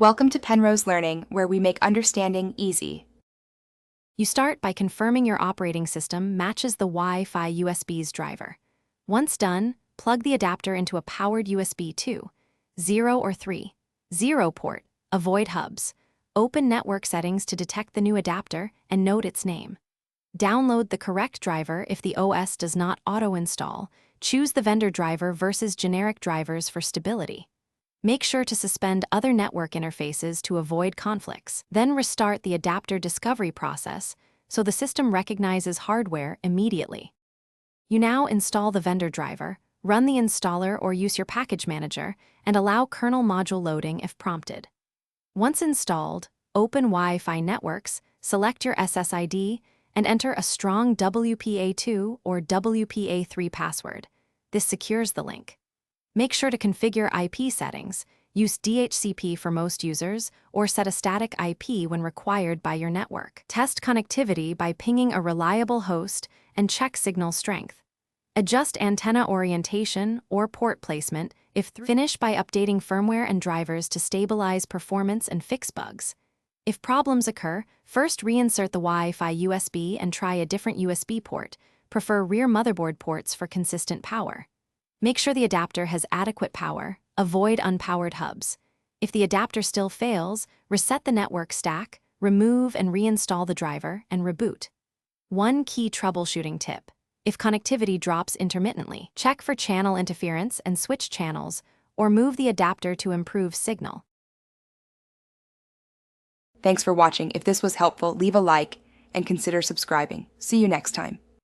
Welcome to Penrose Learning, where we make understanding easy. You start by confirming your operating system matches the Wi-Fi USB's driver. Once done, plug the adapter into a powered USB 2, 0 or 3, 0 port, avoid hubs. Open network settings to detect the new adapter and note its name. Download the correct driver if the OS does not auto-install. Choose the vendor driver versus generic drivers for stability. Make sure to suspend other network interfaces to avoid conflicts. Then restart the adapter discovery process so the system recognizes hardware immediately. You now install the vendor driver, run the installer or use your package manager, and allow kernel module loading if prompted. Once installed, open Wi-Fi networks, select your SSID, and enter a strong WPA2 or WPA3 password. This secures the link. Make sure to configure IP settings, use DHCP for most users, or set a static IP when required by your network. Test connectivity by pinging a reliable host and check signal strength. Adjust antenna orientation or port placement finish by updating firmware and drivers to stabilize performance and fix bugs. If problems occur, first reinsert the Wi-Fi USB and try a different USB port. Prefer rear motherboard ports for consistent power. Make sure the adapter has adequate power, avoid unpowered hubs. If the adapter still fails, reset the network stack, remove and reinstall the driver, and reboot. One key troubleshooting tip: if connectivity drops intermittently, check for channel interference and switch channels, or move the adapter to improve signal. Thanks for watching. If this was helpful, leave a like and consider subscribing. See you next time.